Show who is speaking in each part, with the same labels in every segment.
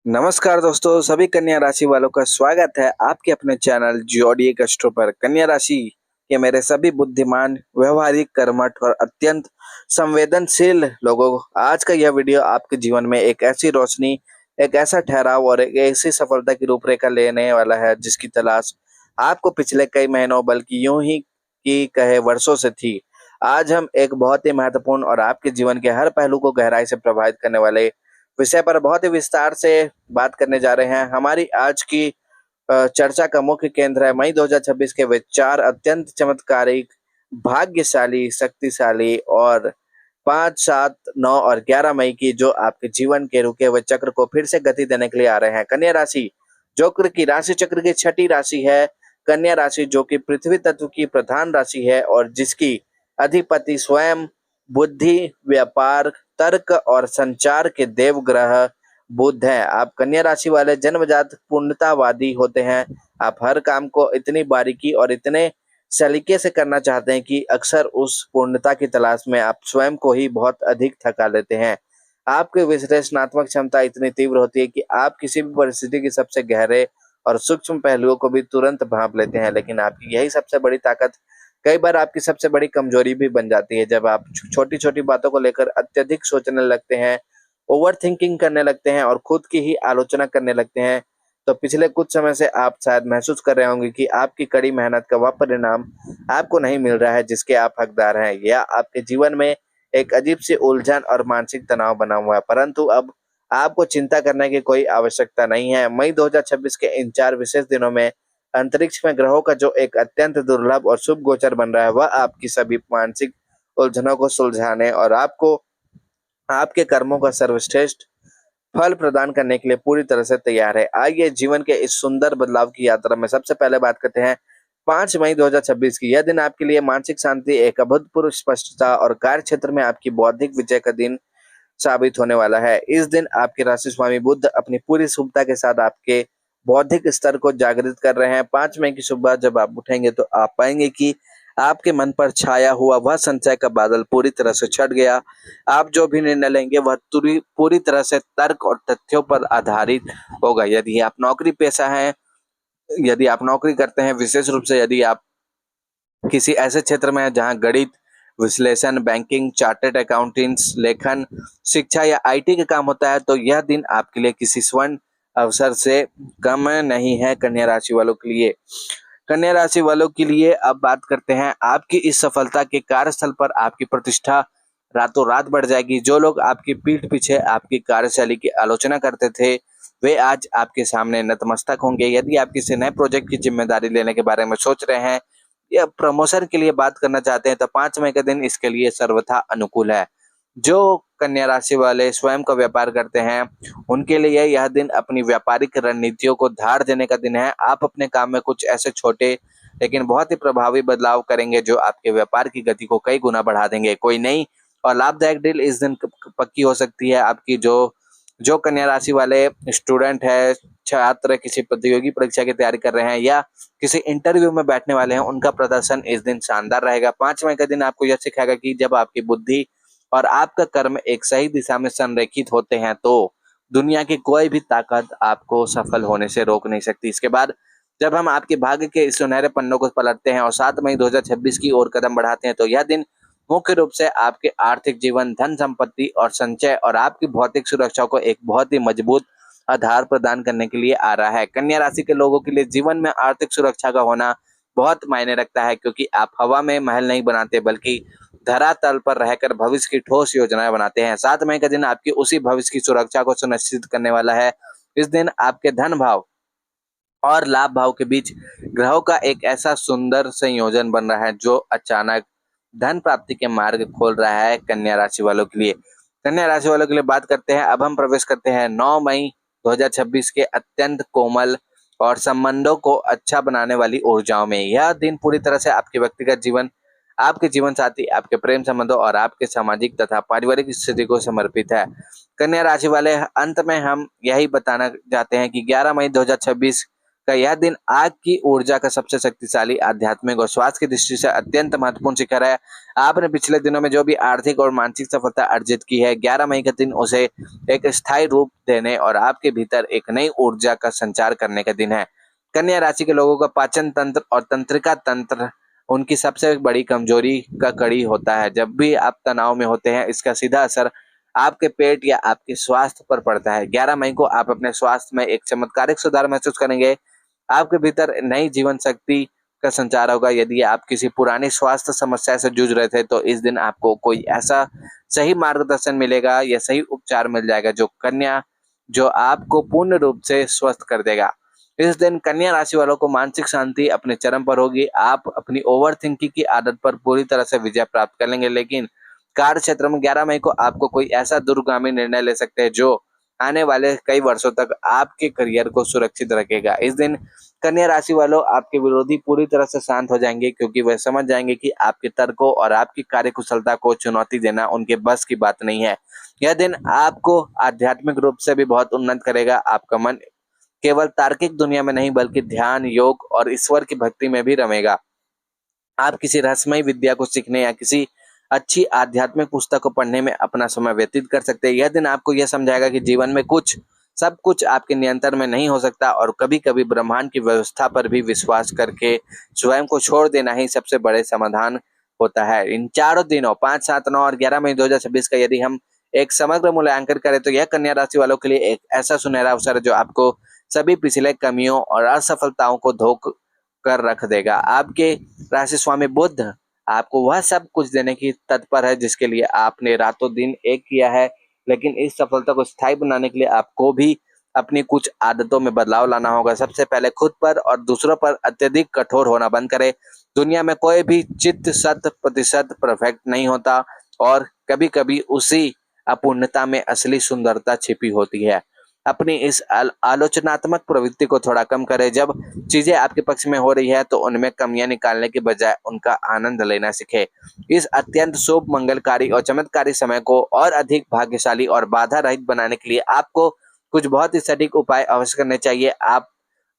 Speaker 1: नमस्कार दोस्तों, सभी कन्या राशि वालों का स्वागत है आपके अपने चैनल ज़ोडिएक एस्ट्रो पर। कन्या राशि के मेरे सभी बुद्धिमान, व्यवहारिक, कर्मठ और अत्यंत संवेदनशील लोगों, आज का यह वीडियो आपके जीवन में एक ऐसी रोशनी, एक ऐसा ठहराव और एक ऐसी सफलता की रूपरेखा लेने वाला है जिसकी तलाश आपको पिछले कई महीनों बल्कि यूं ही की कहे वर्षों से थी। आज हम एक बहुत ही महत्वपूर्ण और आपके जीवन के हर पहलू को गहराई से प्रभावित करने वाले विषय पर बहुत ही विस्तार से बात करने जा रहे हैं। हमारी आज की चर्चा का मुख्य केंद्र है मई 2026 के वे 4 अत्यंत चमत्कारिक, भाग्यशाली, शक्तिशाली और 5, 7, 9 और 11 मई की जो आपके जीवन के रुके हुए चक्र को फिर से गति देने के लिए आ रहे हैं। कन्या राशि जोकर की राशि चक्र की छठी राशि है। कन्या राशि जो कि पृथ्वी तत्व की प्रधान राशि है और जिसकी अधिपति स्वयं बुद्धि, व्यापार, तर्क और संचार के देव ग्रह बुध है। आप कन्या राशि वाले जन्मजात पूर्णतावादी होते हैं। आप हर काम को इतनी बारीकी और इतने सलीके से करना चाहते हैं कि अक्सर उस पूर्णता की तलाश में आप स्वयं को ही बहुत अधिक थका लेते हैं। आपकी विश्लेषणात्मक क्षमता इतनी तीव्र होती है कि आप किसी भी परिस्थिति के सबसे गहरे और सूक्ष्म पहलुओं को भी तुरंत भांप लेते हैं। लेकिन आपकी यही सबसे बड़ी ताकत कई बार आपकी सबसे बड़ी कमजोरी भी बन जाती है। जब आप छोटी छोटी बातों को लेकर अत्यधिक सोचने लगते हैं, ओवर थिंकिंग करने लगते हैं और खुद की ही आलोचना करने लगते हैं, तो पिछले कुछ समय से आप शायद महसूस कर रहे होंगे कि आपकी कड़ी मेहनत का वह परिणाम आपको नहीं मिल रहा है जिसके आप हकदार हैं, या आपके जीवन में एक अजीब सी उलझन और मानसिक तनाव बना हुआ है। परंतु अब आपको चिंता करने की कोई आवश्यकता नहीं है। मई 2026 के इन 4 विशेष दिनों में अंतरिक्ष में ग्रहों का जो एक अत्यंत दुर्लभ और शुभ गोचर बन रहा है, वह आपकी सभी मानसिक उलझनों को सुलझाने और आपको आपके कर्मों का सर्वश्रेष्ठ फल प्रदान करने के लिए पूरी तरह से तैयार है। आइए जीवन के इस सुंदर बदलाव की यात्रा में सबसे पहले बात करते हैं 5 मई 2026 की। यह दिन आपके लिए मानसिक शांति, एक अभूतपूर्व स्पष्टता और कार्य क्षेत्र में आपकी बौद्धिक विजय का दिन साबित होने वाला है। इस दिन आपके राशि स्वामी बुध अपनी पूरी शुभता के साथ आपके बौद्धिक स्तर को जागृत कर रहे हैं। 5 मई की सुबह जब आप उठेंगे तो आप पाएंगे कि आपके मन पर छाया हुआ वह संशय का बादल पूरी तरह से छट गया। आप जो भी निर्णय लेंगे वह पूरी पूरी तरह से तर्क और तथ्यों पर आधारित होगा। यदि आप नौकरी करते हैं, विशेष रूप से यदि आप किसी ऐसे क्षेत्र में हैं जहां गणित, विश्लेषण, बैंकिंग, चार्टर्ड अकाउंटेंट्स, लेखन, शिक्षा या आईटी का काम होता है, तो यह दिन आपके लिए किसी स्वर्ण अवसर से कम नहीं है। कन्या राशि वालों के लिए, कन्या राशि वालों के लिए अब बात करते हैं आपकी इस सफलता के कार्यस्थल पर आपकी प्रतिष्ठा रातों रात बढ़ जाएगी। जो लोग आपकी पीठ पीछे आपकी कार्यशैली की आलोचना करते थे, वे आज आपके सामने नतमस्तक होंगे। यदि आप किसी नए प्रोजेक्ट की जिम्मेदारी लेने के बारे में सोच रहे हैं या प्रमोशन के लिए बात करना चाहते हैं, तो 5 मई का दिन इसके लिए सर्वथा अनुकूल है। जो कन्या राशि वाले स्वयं का व्यापार करते हैं, उनके लिए यह दिन अपनी व्यापारिक रणनीतियों को धार देने का दिन है। आप अपने काम में कुछ ऐसे छोटे लेकिन बहुत ही प्रभावी बदलाव करेंगे जो आपके व्यापार की गति को कई गुना बढ़ा देंगे। कोई नई और लाभदायक डील इस दिन पक्की हो सकती है। आपकी जो जो कन्या राशि वाले स्टूडेंट है, छात्र किसी प्रतियोगी परीक्षा की तैयारी कर रहे हैं या किसी इंटरव्यू में बैठने वाले हैं, उनका प्रदर्शन इस दिन शानदार रहेगा। 5 मई का दिन आपको यह सिखाएगा कि जब आपकी बुद्धि और आपका कर्म एक सही दिशा में संरेखित होते हैं, तो दुनिया की कोई भी ताकत आपको सफल होने से रोक नहीं सकती। इसके बाद जब हम आपके भाग्य के इस सुनहरे पन्नों को पलटते हैं और 7 मई 2026 की ओर कदम बढ़ाते हैं, तो यह दिन मुख्य रूप से आपके आर्थिक जीवन, धन संपत्ति और संचय और आपकी भौतिक सुरक्षा को एक बहुत ही मजबूत आधार प्रदान करने के लिए आ रहा है। कन्या राशि के लोगों के लिए जीवन में आर्थिक सुरक्षा का होना बहुत मायने रखता है, क्योंकि आप हवा में महल नहीं बनाते बल्कि धरातल पर रहकर भविष्य की ठोस योजनाएं बनाते हैं। 7 मई का दिन आपकी उसी भविष्य की सुरक्षा को सुनिश्चित करने वाला है। इस दिन आपके धन भाव और लाभ भाव के बीच ग्रहों का एक ऐसा सुंदर संयोजन बन रहा है जो अचानक धन प्राप्ति के मार्ग खोल रहा है कन्या राशि वालों के लिए। कन्या राशि वालों के लिए बात करते हैं, अब हम प्रवेश करते हैं 9 मई 2026 के अत्यंत कोमल और संबंधों को अच्छा बनाने वाली ऊर्जाओं में। यह दिन पूरी तरह से आपके व्यक्तिगत जीवन, आपके जीवन साथी, आपके प्रेम संबंधों और आपके सामाजिक तथा पारिवारिक स्थिति को समर्पित है। कन्या राशि वाले, अंत में हम यही बताना चाहते हैं कि 11 मई 2026 का यह दिन आग की ऊर्जा का सबसे शक्तिशाली आध्यात्मिक और स्वास्थ्य की दृष्टि से अत्यंत महत्वपूर्ण शिखर है। आपने पिछले दिनों में जो भी आर्थिक और मानसिक सफलता अर्जित की है, 11 मई का दिन उसे एक स्थायी रूप देने और आपके भीतर एक नई ऊर्जा का संचार करने का दिन है। कन्या राशि के लोगों का पाचन तंत्र और तंत्रिका तंत्र उनकी सबसे बड़ी कमजोरी का कड़ी होता है। जब भी आप तनाव में होते हैं, इसका सीधा असर आपके पेट या आपके स्वास्थ्य पर पड़ता है। 11 मई को आप अपने स्वास्थ्य में एक चमत्कारिक सुधार महसूस करेंगे। आपके भीतर नई जीवन शक्ति का संचार होगा। यदि आप किसी पुरानी स्वास्थ्य समस्या से जूझ रहे थे, तो इस दिन आपको कोई ऐसा सही मार्गदर्शन मिलेगा या सही उपचार मिल जाएगा जो आपको पूर्ण रूप से स्वस्थ कर देगा। इस दिन कन्या राशि वालों को मानसिक शांति अपने चरम पर होगी। आप अपनी ओवर थिंकिंग की आदत पर पूरी तरह से विजय प्राप्त कर लेंगे, लेकिन कार्य क्षेत्र में 11 मई को आपको कोई ऐसा दूरगामी निर्णय ले सकते हैं जो आने वाले कई वर्षों तक आपके करियर को सुरक्षित रखेगा। इस दिन कन्या राशि वालों, आपके विरोधी पूरी तरह से शांत हो जाएंगे, क्योंकि वे समझ जाएंगे कि आपके तर्कों और आपकी कार्यकुशलता को चुनौती देना उनके बस की बात नहीं है। यह दिन आपको आध्यात्मिक रूप से भी बहुत उन्नत करेगा। आपका मन केवल तार्किक दुनिया में नहीं, बल्कि ध्यान, योग और ईश्वर की भक्ति में भी रमेगा। आप किसी रहस्यमय विद्या को सीखने या किसी अच्छी आध्यात्मिक पुस्तक को पढ़ने में अपना समय व्यतीत कर सकते हैं। यह दिन आपको यह समझाएगा कि जीवन में सब कुछ आपके नियंत्रण में नहीं हो सकता, और कभी-कभी ब्रह्मांड की व्यवस्था पर भी विश्वास करके स्वयं को छोड़ देना ही सबसे बड़े समाधान होता है। इन चारों दिनों 5, 7, 9 और 11 मई 2026 का यदि हम एक समग्र मूल्यांकन करें, तो यह कन्या राशि वालों के लिए एक ऐसा सुनहरा अवसर है जो आपको सभी पिछले कमियों और असफलताओं को धो कर रख देगा। आपके राशि स्वामी बुध आपको वह सब कुछ देने की तत्पर है जिसके लिए आपने रातों दिन एक किया है, लेकिन इस सफलता को स्थायी बनाने के लिए आपको भी अपनी कुछ आदतों में बदलाव लाना होगा। सबसे पहले खुद पर और दूसरों पर अत्यधिक कठोर होना बंद करें। दुनिया में कोई भी चित्त 100% परफेक्ट नहीं होता, और कभी-कभी उसी अपूर्णता में असली सुंदरता छिपी होती है। अपनी इस आलोचनात्मक प्रवृत्ति को थोड़ा कम करें। जब चीजें आपके पक्ष में हो रही है, तो उनमें कमियां निकालने के बजाय उनका आनंद लेना सीखें। इस अत्यंत शुभ, मंगलकारी और चमत्कारी समय को और अधिक भाग्यशाली और बाधा रहित बनाने के लिए आपको कुछ बहुत ही सटीक उपाय अवश्य करने चाहिए।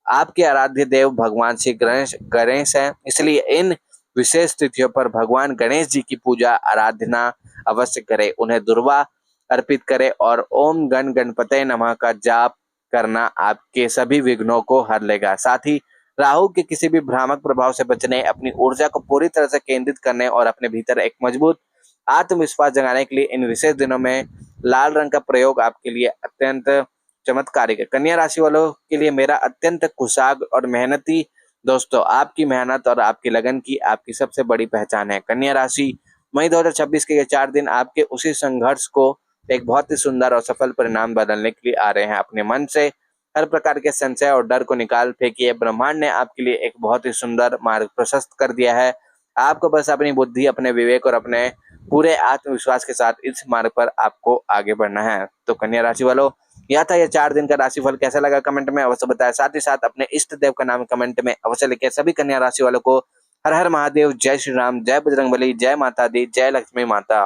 Speaker 1: आपके आराध्य देव भगवान श्री गणेश गणेश हैं, इसलिए इन विशेष तिथियों पर भगवान गणेश जी की पूजा आराधना अवश्य करें। उन्हें दुर्वा अर्पित करें और ओम गण गणपते नमः का जाप करना आपके सभी विघ्नों को हर लेगा। साथ ही राहु के किसी भी भ्रामक प्रभाव से बचने, अपनी ऊर्जा को पूरी तरह से केंद्रित करने और अपने भीतर एक मजबूत आत्मविश्वास जगाने के लिए इन विशेष दिनों में लाल रंग का प्रयोग आपके लिए अत्यंत चमत्कारिक है। कन्या राशि वालों के लिए मेरा अत्यंत कुशाग्र और मेहनती दोस्तों, आपकी मेहनत और आपकी लगन की आपकी सबसे बड़ी पहचान है। कन्या राशि, मई 2026 के ये 4 दिन आपके उसी संघर्ष को एक बहुत ही सुंदर और सफल परिणाम बदलने के लिए आ रहे हैं। अपने मन से हर प्रकार के संशय और डर को निकाल फेंकिए। ब्रह्मांड ने आपके लिए एक बहुत ही सुंदर मार्ग प्रशस्त कर दिया है। आपको बस अपनी बुद्धि, अपने विवेक और अपने पूरे आत्मविश्वास के साथ इस मार्ग पर आपको आगे बढ़ना है। तो कन्या राशि वालों, यह था ये 4 दिन का राशिफल। कैसा लगा कमेंट में अवश्य बताएं। साथ ही साथ अपने इष्ट देव का नाम कमेंट में अवश्य लिखें। सभी कन्या राशि वालों को हर हर महादेव, जय श्री राम, जय बजरंगबली, जय माता दी, जय लक्ष्मी माता।